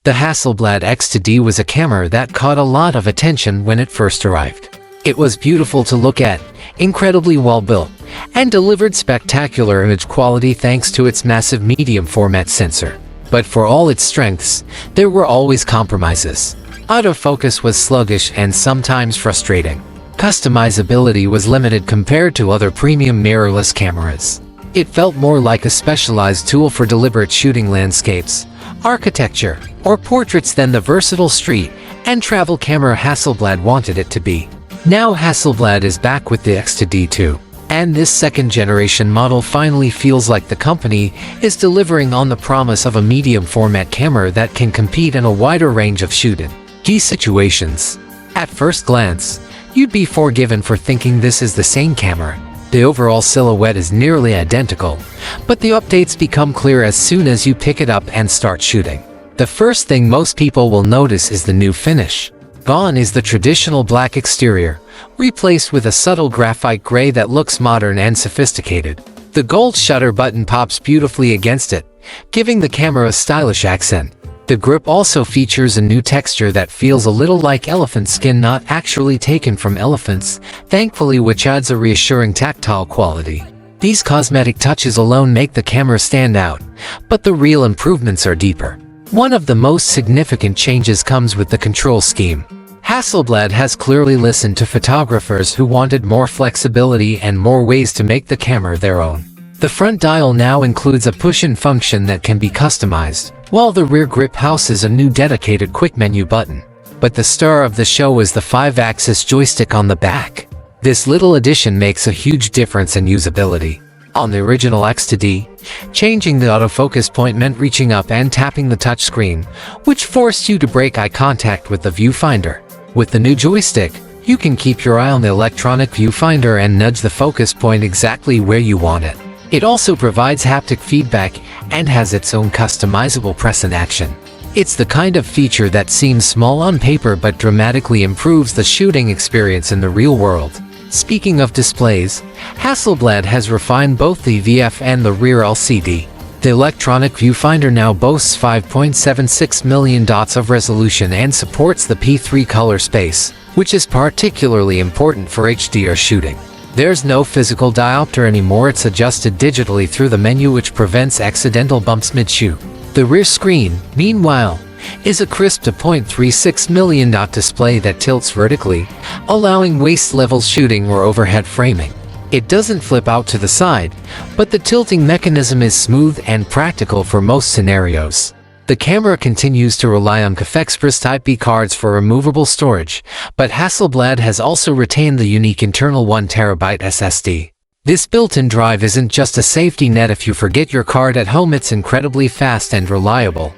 The Hasselblad X2D was a camera that caught a lot of attention when it first arrived. It was beautiful to look at, incredibly well built, and delivered spectacular image quality thanks to its massive medium format sensor. But for all its strengths, there were always compromises. Autofocus was sluggish and sometimes frustrating. Customizability was limited compared to other premium mirrorless cameras. It felt more like a specialized tool for deliberate shooting landscapes, architecture, or portraits than the versatile street and travel camera Hasselblad wanted it to be. Now Hasselblad is back with the X2D2, and this second-generation model finally feels like the company is delivering on the promise of a medium-format camera that can compete in a wider range of shooting key situations. At first glance, you'd be forgiven for thinking this is the same camera. The overall silhouette is nearly identical, but the updates become clear as soon as you pick it up and start shooting. The first thing most people will notice is the new finish. Gone is the traditional black exterior, replaced with a subtle graphite gray that looks modern and sophisticated. The gold shutter button pops beautifully against it, giving the camera a stylish accent. The grip also features a new texture that feels a little like elephant skin, not actually taken from elephants, thankfully, which adds a reassuring tactile quality. These cosmetic touches alone make the camera stand out, but the real improvements are deeper. One of the most significant changes comes with the control scheme. Hasselblad has clearly listened to photographers who wanted more flexibility and more ways to make the camera their own. The front dial now includes a push-in function that can be customized, while the rear grip houses a new dedicated quick menu button. But the star of the show is the 5-axis joystick on the back. This little addition makes a huge difference in usability. On the original X2D, changing the autofocus point meant reaching up and tapping the touchscreen, which forced you to break eye contact with the viewfinder. With the new joystick, you can keep your eye on the electronic viewfinder and nudge the focus point exactly where you want it. It also provides haptic feedback and has its own customizable press and action. It's the kind of feature that seems small on paper but dramatically improves the shooting experience in the real world. Speaking of displays, Hasselblad has refined both the VF and the rear LCD. The electronic viewfinder now boasts 5.76 million dots of resolution and supports the P3 color space, which is particularly important for HDR shooting. There's no physical diopter anymore, it's adjusted digitally through the menu, which prevents accidental bumps mid-shoot. The rear screen, meanwhile, is a crisp 2.36 million dot display that tilts vertically, allowing waist-level shooting or overhead framing. It doesn't flip out to the side, but the tilting mechanism is smooth and practical for most scenarios. The camera continues to rely on CAF Type B cards for removable storage, but Hasselblad has also retained the unique internal 1TB SSD. This built-in drive isn't just a safety net if you forget your card at home, it's incredibly fast and reliable,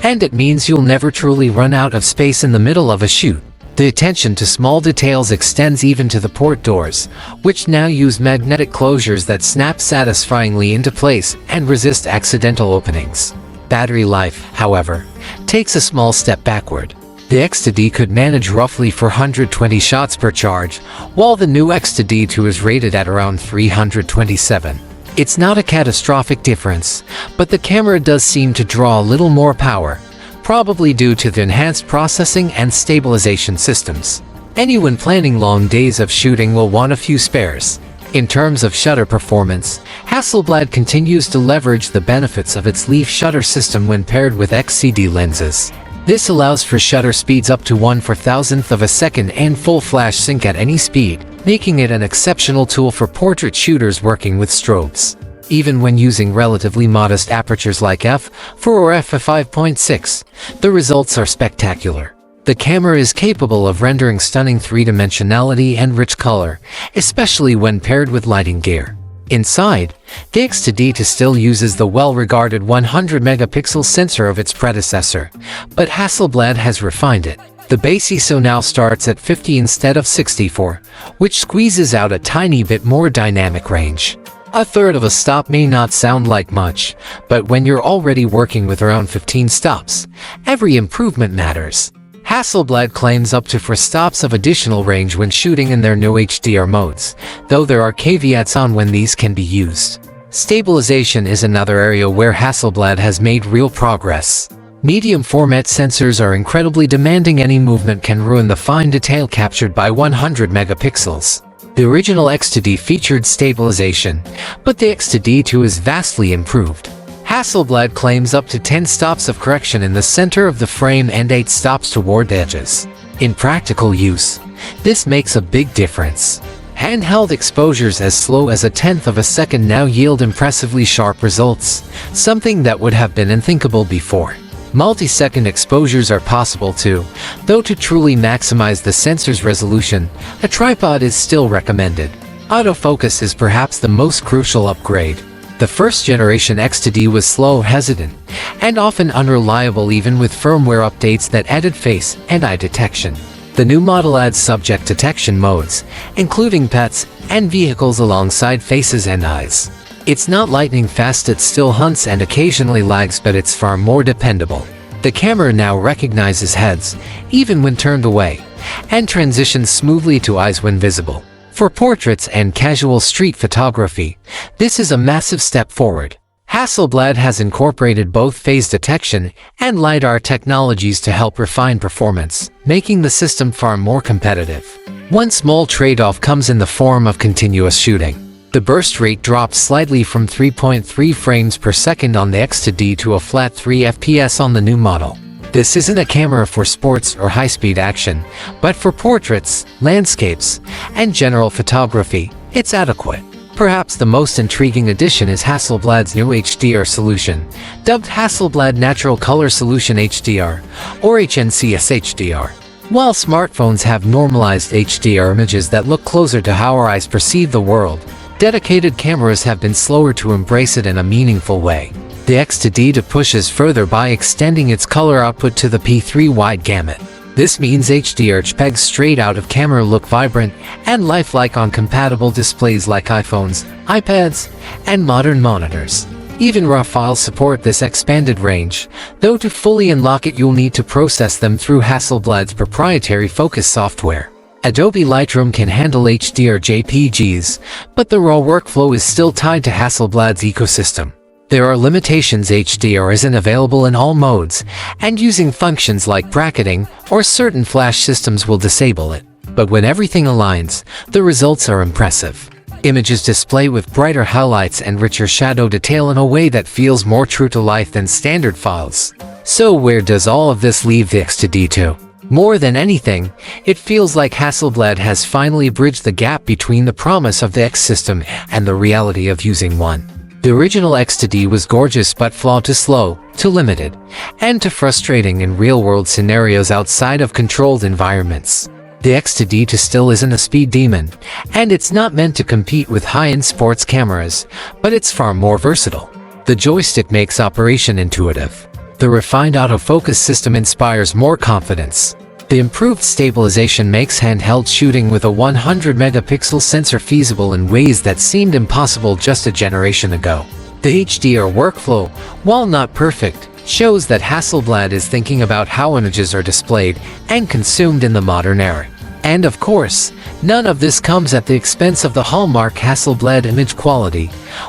and it means you'll never truly run out of space in the middle of a shoot. The attention to small details extends even to the port doors, which now use magnetic closures that snap satisfyingly into place and resist accidental openings. Battery life, however, takes a small step backward. The X2D could manage roughly 420 shots per charge, while the new X2D2 is rated at around 327. It's not a catastrophic difference, but the camera does seem to draw a little more power, probably due to the enhanced processing and stabilization systems. Anyone planning long days of shooting will want a few spares. In terms of shutter performance, Hasselblad continues to leverage the benefits of its leaf shutter system when paired with XCD lenses. This allows for shutter speeds up to 1/4000th of a second and full flash sync at any speed, making it an exceptional tool for portrait shooters working with strobes. Even when using relatively modest apertures like f4 or f5.6, the results are spectacular. The camera is capable of rendering stunning three-dimensionality and rich color, especially when paired with lighting gear. Inside, the X2D2 still uses the well-regarded 100-megapixel sensor of its predecessor, but Hasselblad has refined it. The base ISO now starts at 50 instead of 64, which squeezes out a tiny bit more dynamic range. A third of a stop may not sound like much, but when you're already working with around 15 stops, every improvement matters. Hasselblad claims up to 4 stops of additional range when shooting in their new HDR modes, though there are caveats on when these can be used. Stabilization is another area where Hasselblad has made real progress. Medium format sensors are incredibly demanding. Any movement can ruin the fine detail captured by 100 megapixels. The original X2D featured stabilization, but the X2D2 is vastly improved. Hasselblad claims up to 10 stops of correction in the center of the frame and 8 stops toward edges. In practical use, this makes a big difference. Handheld exposures as slow as 1/10 of a second now yield impressively sharp results, something that would have been unthinkable before. Multi-second exposures are possible too, though to truly maximize the sensor's resolution, a tripod is still recommended. Autofocus is perhaps the most crucial upgrade. The first-generation X2D was slow, hesitant, and often unreliable even with firmware updates that added face and eye detection. The new model adds subject detection modes, including pets and vehicles alongside faces and eyes. It's not lightning fast, it still hunts and occasionally lags, but it's far more dependable. The camera now recognizes heads, even when turned away, and transitions smoothly to eyes when visible. For portraits and casual street photography, this is a massive step forward. Hasselblad has incorporated both phase detection and LiDAR technologies to help refine performance, making the system far more competitive. One small trade-off comes in the form of continuous shooting. The burst rate drops slightly from 3.3 frames per second on the X2D to a flat 3 FPS on the new model. This isn't a camera for sports or high-speed action, but for portraits, landscapes, and general photography, it's adequate. Perhaps the most intriguing addition is Hasselblad's new HDR solution, dubbed Hasselblad Natural Color Solution HDR, or HNCS HDR. While smartphones have normalized HDR images that look closer to how our eyes perceive the world, dedicated cameras have been slower to embrace it in a meaningful way. The X2D pushes further by extending its color output to the P3 wide gamut. This means HDR pegs straight out of camera look vibrant and lifelike on compatible displays like iPhones, iPads, and modern monitors. Even RAW files support this expanded range, though to fully unlock it you'll need to process them through Hasselblad's proprietary Focus software. Adobe Lightroom can handle HDR JPGs, but the RAW workflow is still tied to Hasselblad's ecosystem. There are limitations. HDR isn't available in all modes, and using functions like bracketing or certain flash systems will disable it. But when everything aligns, the results are impressive. Images display with brighter highlights and richer shadow detail in a way that feels more true to life than standard files. So where does all of this leave the X2D2? More than anything, it feels like Hasselblad has finally bridged the gap between the promise of the X system and the reality of using one. The original X2D was gorgeous but flawed to slow, to limited, and to frustrating in real-world scenarios outside of controlled environments. The X2D still isn't a speed demon, and it's not meant to compete with high-end sports cameras, but it's far more versatile. The joystick makes operation intuitive. The refined autofocus system inspires more confidence. The improved stabilization makes handheld shooting with a 100 megapixel sensor feasible in ways that seemed impossible just a generation ago. The HDR workflow, while not perfect, shows that Hasselblad is thinking about how images are displayed and consumed in the modern era. And of course, none of this comes at the expense of the hallmark Hasselblad image quality,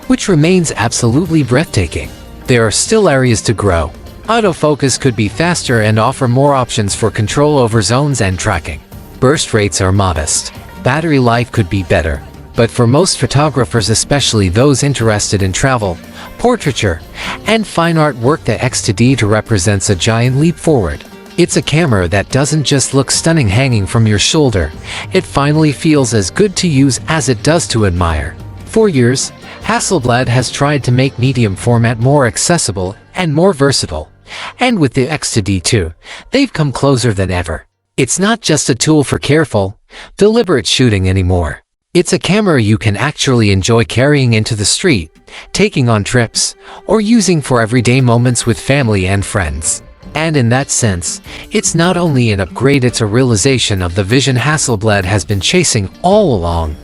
which remains absolutely breathtaking. There are still areas to grow. Autofocus could be faster and offer more options for control over zones and tracking. Burst rates are modest. Battery life could be better. But for most photographers, especially those interested in travel, portraiture, and fine art work, the X2D represents a giant leap forward. It's a camera that doesn't just look stunning hanging from your shoulder. It finally feels as good to use as it does to admire. For years, Hasselblad has tried to make medium format more accessible and more versatile. And with the X2D, they've come closer than ever. It's not just a tool for careful, deliberate shooting anymore. It's a camera you can actually enjoy carrying into the street, taking on trips, or using for everyday moments with family and friends. And in that sense, it's not only an upgrade, it's a realization of the vision Hasselblad has been chasing all along.